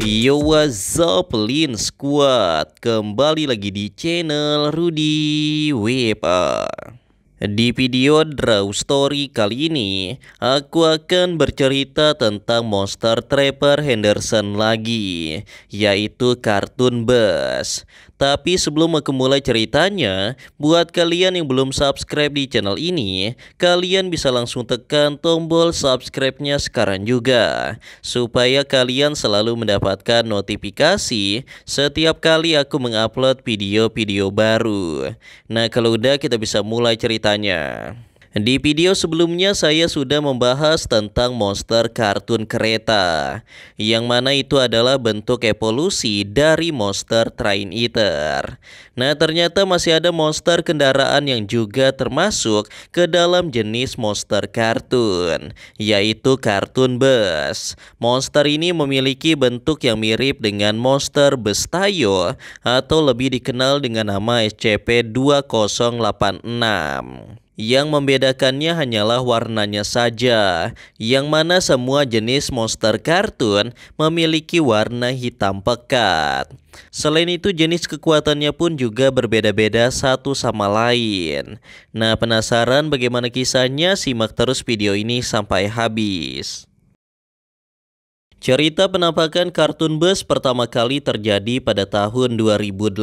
Yo, what's up Lin Squad? Kembali lagi di channel Rudy Wepa. Di video Draw Story kali ini, aku akan bercerita tentang monster Trapper Henderson lagi, yaitu kartun Buzz. Tapi sebelum aku mulai ceritanya, buat kalian yang belum subscribe di channel ini, kalian bisa langsung tekan tombol subscribe-nya sekarang juga, supaya kalian selalu mendapatkan notifikasi setiap kali aku mengupload video-video baru. Nah, kalau udah kita bisa mulai ceritanya. Di video sebelumnya saya sudah membahas tentang monster kartun kereta, yang mana itu adalah bentuk evolusi dari monster Train Eater. Nah, ternyata masih ada monster kendaraan yang juga termasuk ke dalam jenis monster kartun, yaitu kartun Buzz. Monster ini memiliki bentuk yang mirip dengan monster Buzz Tayo atau lebih dikenal dengan nama SCP-2086. Yang membedakannya hanyalah warnanya saja, yang mana semua jenis monster kartun memiliki warna hitam pekat. Selain itu, jenis kekuatannya pun juga berbeda-beda satu sama lain. Nah, penasaran bagaimana kisahnya? Simak terus video ini sampai habis. Cerita penampakan kartun Buzz pertama kali terjadi pada tahun 2008.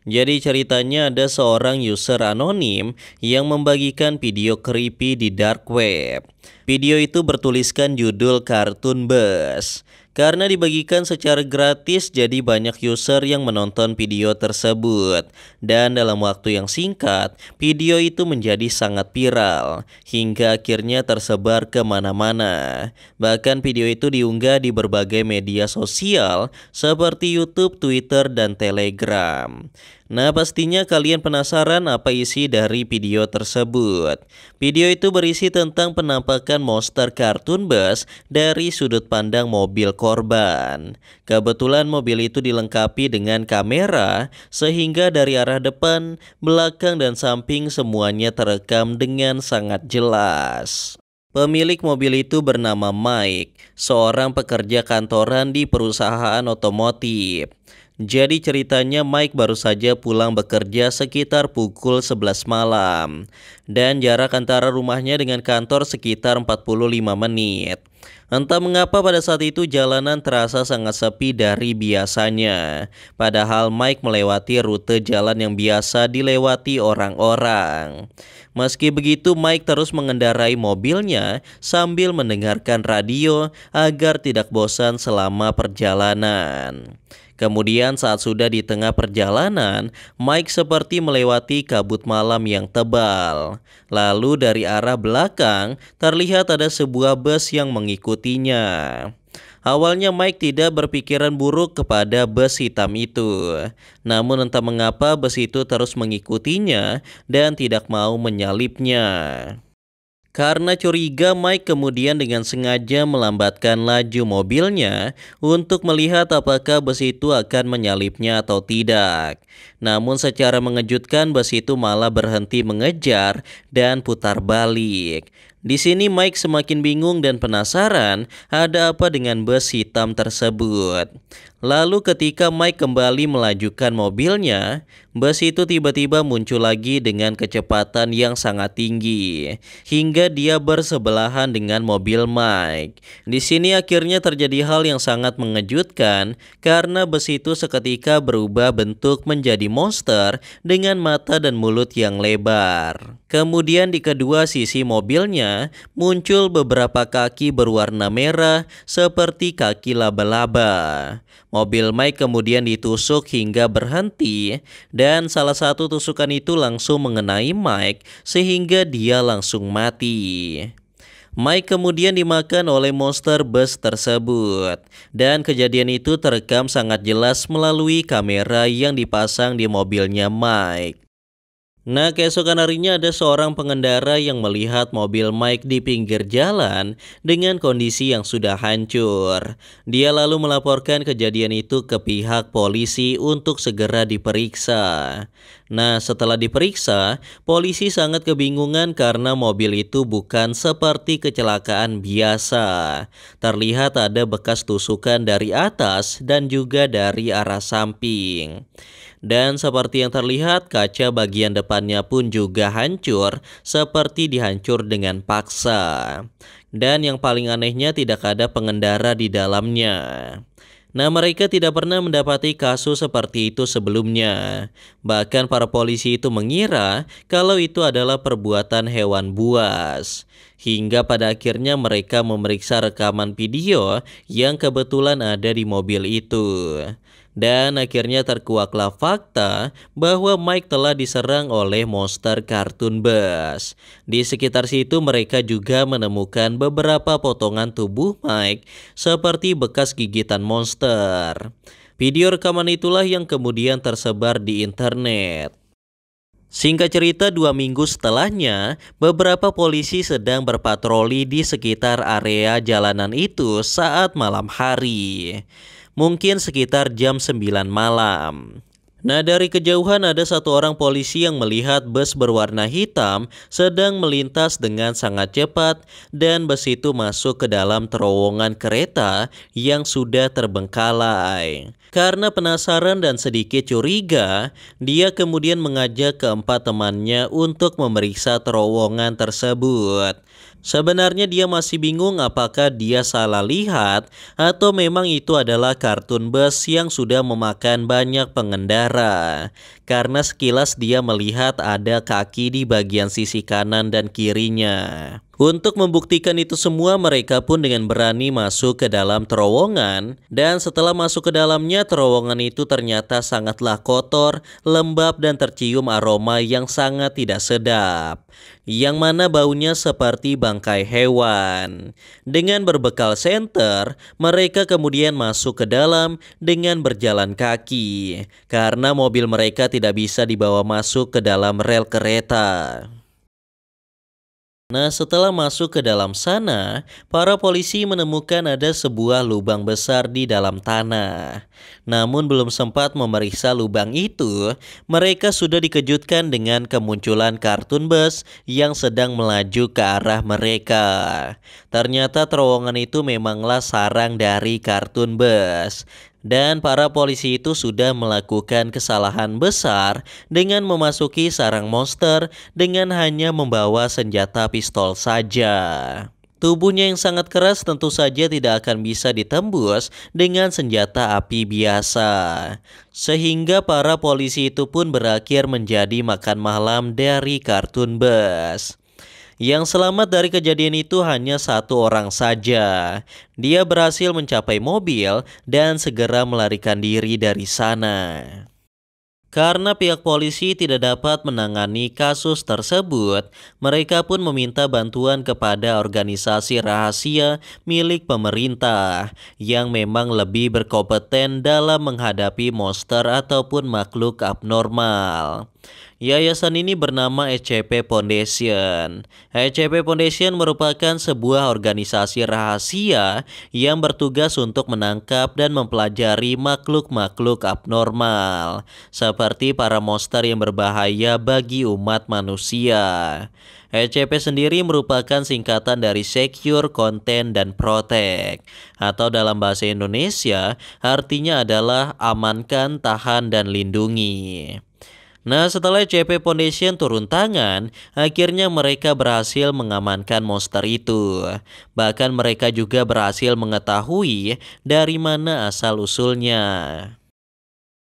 Jadi ceritanya ada seorang user anonim yang membagikan video creepy di dark web. Video itu bertuliskan judul kartun Buzz. Karena dibagikan secara gratis, jadi banyak user yang menonton video tersebut. Dan dalam waktu yang singkat, video itu menjadi sangat viral, hingga akhirnya tersebar kemana-mana. Bahkan video itu diunggah di berbagai media sosial, seperti YouTube, Twitter, dan Telegram. Nah, pastinya kalian penasaran apa isi dari video tersebut. Video itu berisi tentang penampakan monster kartun Buzz dari sudut pandang mobil korban. Kebetulan mobil itu dilengkapi dengan kamera, sehingga dari arah depan, belakang, dan samping semuanya terekam dengan sangat jelas. Pemilik mobil itu bernama Mike, seorang pekerja kantoran di perusahaan otomotif. Jadi ceritanya Mike baru saja pulang bekerja sekitar pukul 11 malam. Dan jarak antara rumahnya dengan kantor sekitar 45 menit. Entah mengapa pada saat itu jalanan terasa sangat sepi dari biasanya. Padahal Mike melewati rute jalan yang biasa dilewati orang-orang. Meski begitu, Mike terus mengendarai mobilnya sambil mendengarkan radio agar tidak bosan selama perjalanan. Kemudian saat sudah di tengah perjalanan, Mike seperti melewati kabut malam yang tebal. Lalu dari arah belakang terlihat ada sebuah bus yang mengikutinya. Awalnya Mike tidak berpikiran buruk kepada bus hitam itu. Namun entah mengapa bus itu terus mengikutinya dan tidak mau menyalipnya. Karena curiga, Mike kemudian dengan sengaja melambatkan laju mobilnya untuk melihat apakah bus itu akan menyalipnya atau tidak. Namun secara mengejutkan bus itu malah berhenti mengejar dan putar balik. Di sini Mike semakin bingung dan penasaran ada apa dengan bus hitam tersebut. Lalu ketika Mike kembali melajukan mobilnya, bus itu tiba-tiba muncul lagi dengan kecepatan yang sangat tinggi hingga dia bersebelahan dengan mobil Mike. Di sini akhirnya terjadi hal yang sangat mengejutkan karena bus itu seketika berubah bentuk menjadi monster dengan mata dan mulut yang lebar. Kemudian di kedua sisi mobilnya muncul beberapa kaki berwarna merah seperti kaki laba-laba. Mobil Mike kemudian ditusuk hingga berhenti dan salah satu tusukan itu langsung mengenai Mike sehingga dia langsung mati. Mike kemudian dimakan oleh monster Buzz tersebut dan kejadian itu terekam sangat jelas melalui kamera yang dipasang di mobilnya Mike. Nah, keesokan harinya ada seorang pengendara yang melihat mobil Mike di pinggir jalan dengan kondisi yang sudah hancur. Dia lalu melaporkan kejadian itu ke pihak polisi untuk segera diperiksa. Nah, setelah diperiksa, polisi sangat kebingungan karena mobil itu bukan seperti kecelakaan biasa. Terlihat ada bekas tusukan dari atas dan juga dari arah samping. Dan seperti yang terlihat, kaca bagian depannya pun juga hancur seperti dihancur dengan paksa. Dan yang paling anehnya tidak ada pengendara di dalamnya. Nah, mereka tidak pernah mendapati kasus seperti itu sebelumnya. Bahkan para polisi itu mengira kalau itu adalah perbuatan hewan buas. Hingga pada akhirnya mereka memeriksa rekaman video yang kebetulan ada di mobil itu. Dan akhirnya terkuaklah fakta bahwa Mike telah diserang oleh monster kartun bus. Di sekitar situ mereka juga menemukan beberapa potongan tubuh Mike seperti bekas gigitan monster. Video rekaman itulah yang kemudian tersebar di internet. Singkat cerita, 2 minggu setelahnya, beberapa polisi sedang berpatroli di sekitar area jalanan itu saat malam hari. Mungkin sekitar jam 9 malam. Nah, dari kejauhan ada satu orang polisi yang melihat bus berwarna hitam sedang melintas dengan sangat cepat dan bus itu masuk ke dalam terowongan kereta yang sudah terbengkalai. Karena penasaran dan sedikit curiga, dia kemudian mengajak keempat temannya untuk memeriksa terowongan tersebut. Sebenarnya dia masih bingung apakah dia salah lihat atau memang itu adalah kartun bus yang sudah memakan banyak pengendara. Karena sekilas dia melihat ada kaki di bagian sisi kanan dan kirinya. Untuk membuktikan itu semua, mereka pun dengan berani masuk ke dalam terowongan. Dan setelah masuk ke dalamnya, terowongan itu ternyata sangatlah kotor, lembab dan tercium aroma yang sangat tidak sedap. Yang mana baunya seperti bangkai hewan. Dengan berbekal senter, mereka kemudian masuk ke dalam dengan berjalan kaki. Karena mobil mereka tidak bisa dibawa masuk ke dalam rel kereta. Nah, setelah masuk ke dalam sana, para polisi menemukan ada sebuah lubang besar di dalam tanah. Namun belum sempat memeriksa lubang itu, mereka sudah dikejutkan dengan kemunculan kartun bus yang sedang melaju ke arah mereka. Ternyata terowongan itu memanglah sarang dari kartun bus. Dan para polisi itu sudah melakukan kesalahan besar dengan memasuki sarang monster dengan hanya membawa senjata pistol saja. Tubuhnya yang sangat keras tentu saja tidak akan bisa ditembus dengan senjata api biasa. Sehingga para polisi itu pun berakhir menjadi makan malam dari kartun bus. Yang selamat dari kejadian itu hanya satu orang saja. Dia berhasil mencapai mobil dan segera melarikan diri dari sana. Karena pihak polisi tidak dapat menangani kasus tersebut, mereka pun meminta bantuan kepada organisasi rahasia milik pemerintah yang memang lebih berkompeten dalam menghadapi monster ataupun makhluk abnormal. Yayasan ini bernama SCP Foundation. SCP Foundation merupakan sebuah organisasi rahasia yang bertugas untuk menangkap dan mempelajari makhluk-makhluk abnormal, seperti para monster yang berbahaya bagi umat manusia. SCP sendiri merupakan singkatan dari Secure, Contain, dan Protect, atau dalam bahasa Indonesia artinya adalah amankan, tahan, dan lindungi. Nah, setelah CP Foundation turun tangan, akhirnya mereka berhasil mengamankan monster itu. Bahkan mereka juga berhasil mengetahui dari mana asal-usulnya.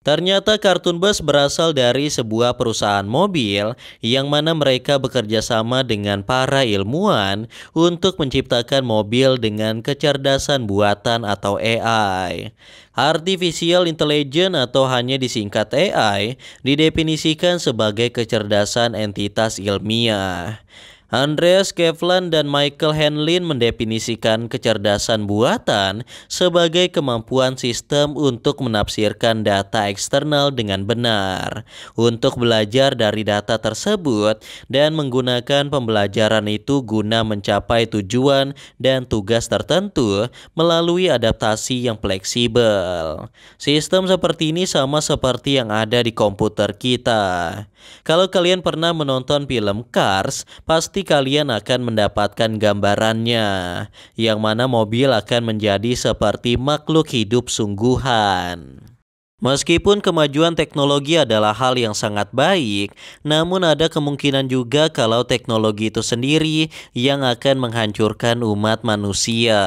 Ternyata kartun bus berasal dari sebuah perusahaan mobil yang mana mereka bekerja sama dengan para ilmuwan untuk menciptakan mobil dengan kecerdasan buatan atau AI. Artificial Intelligence atau hanya disingkat AI didefinisikan sebagai kecerdasan entitas ilmiah. Andreas Kevlan dan Michael Hanlin mendefinisikan kecerdasan buatan sebagai kemampuan sistem untuk menafsirkan data eksternal dengan benar, untuk belajar dari data tersebut dan menggunakan pembelajaran itu guna mencapai tujuan dan tugas tertentu melalui adaptasi yang fleksibel. Sistem seperti ini sama seperti yang ada di komputer kita. Kalau kalian pernah menonton film Cars, pasti kalian akan mendapatkan gambarannya, yang mana mobil akan menjadi seperti makhluk hidup sungguhan. Meskipun kemajuan teknologi adalah hal yang sangat baik, namun ada kemungkinan juga kalau teknologi itu sendiri yang akan menghancurkan umat manusia.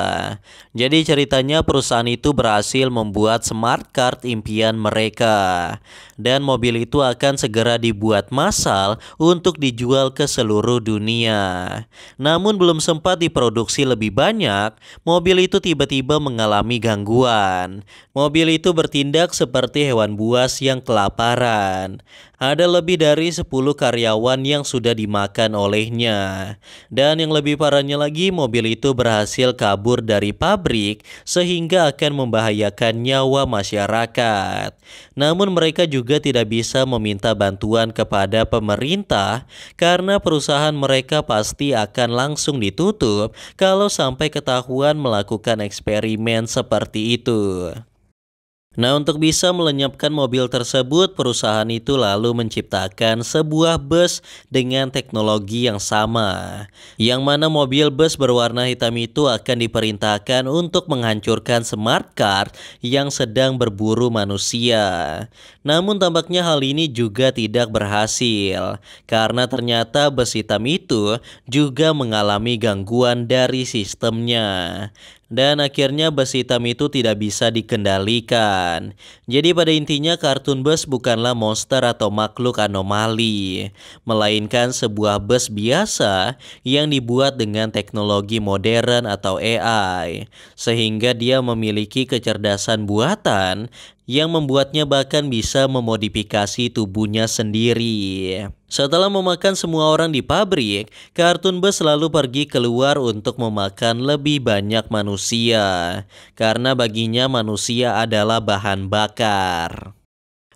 Jadi ceritanya perusahaan itu berhasil membuat smart card impian mereka. Dan mobil itu akan segera dibuat massal untuk dijual ke seluruh dunia. Namun belum sempat diproduksi lebih banyak, mobil itu tiba-tiba mengalami gangguan. Mobil itu bertindak seperti hewan buas yang kelaparan. Ada lebih dari 10 karyawan yang sudah dimakan olehnya. Dan yang lebih parahnya lagi, mobil itu berhasil kabur dari pabrik sehingga akan membahayakan nyawa masyarakat. Namun mereka juga tidak bisa meminta bantuan kepada pemerintah karena perusahaan mereka pasti akan langsung ditutup kalau sampai ketahuan melakukan eksperimen seperti itu. Nah, untuk bisa melenyapkan mobil tersebut, perusahaan itu lalu menciptakan sebuah bus dengan teknologi yang sama, yang mana mobil bus berwarna hitam itu akan diperintahkan untuk menghancurkan smart car yang sedang berburu manusia. Namun tampaknya hal ini juga tidak berhasil, karena ternyata bus hitam itu juga mengalami gangguan dari sistemnya. Dan akhirnya bus hitam itu tidak bisa dikendalikan. Jadi pada intinya kartun bus bukanlah monster atau makhluk anomali, melainkan sebuah bus biasa yang dibuat dengan teknologi modern atau AI, sehingga dia memiliki kecerdasan buatan yang membuatnya bahkan bisa memodifikasi tubuhnya sendiri. Setelah memakan semua orang di pabrik, kartun bus selalu pergi keluar untuk memakan lebih banyak manusia, karena baginya manusia adalah bahan bakar.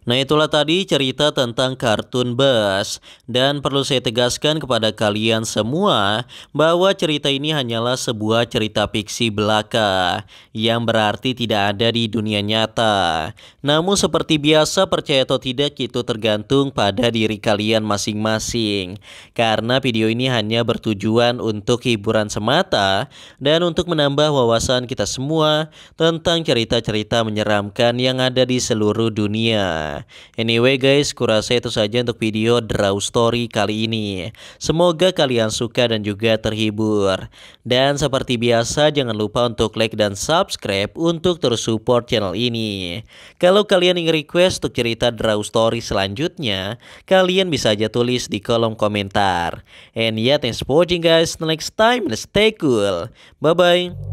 Nah, itulah tadi cerita tentang kartun bus. Dan perlu saya tegaskan kepada kalian semua bahwa cerita ini hanyalah sebuah cerita fiksi belaka yang berarti tidak ada di dunia nyata. Namun seperti biasa, percaya atau tidak itu tergantung pada diri kalian masing-masing. Karena video ini hanya bertujuan untuk hiburan semata dan untuk menambah wawasan kita semua tentang cerita-cerita menyeramkan yang ada di seluruh dunia. Anyway guys, kurasa itu saja untuk video Draw Story kali ini. Semoga kalian suka dan juga terhibur. Dan seperti biasa, jangan lupa untuk like dan subscribe untuk terus support channel ini. Kalau kalian ingin request untuk cerita Draw Story selanjutnya, kalian bisa aja tulis di kolom komentar. And yeah, thanks for watching guys. Till next time, stay cool. Bye bye.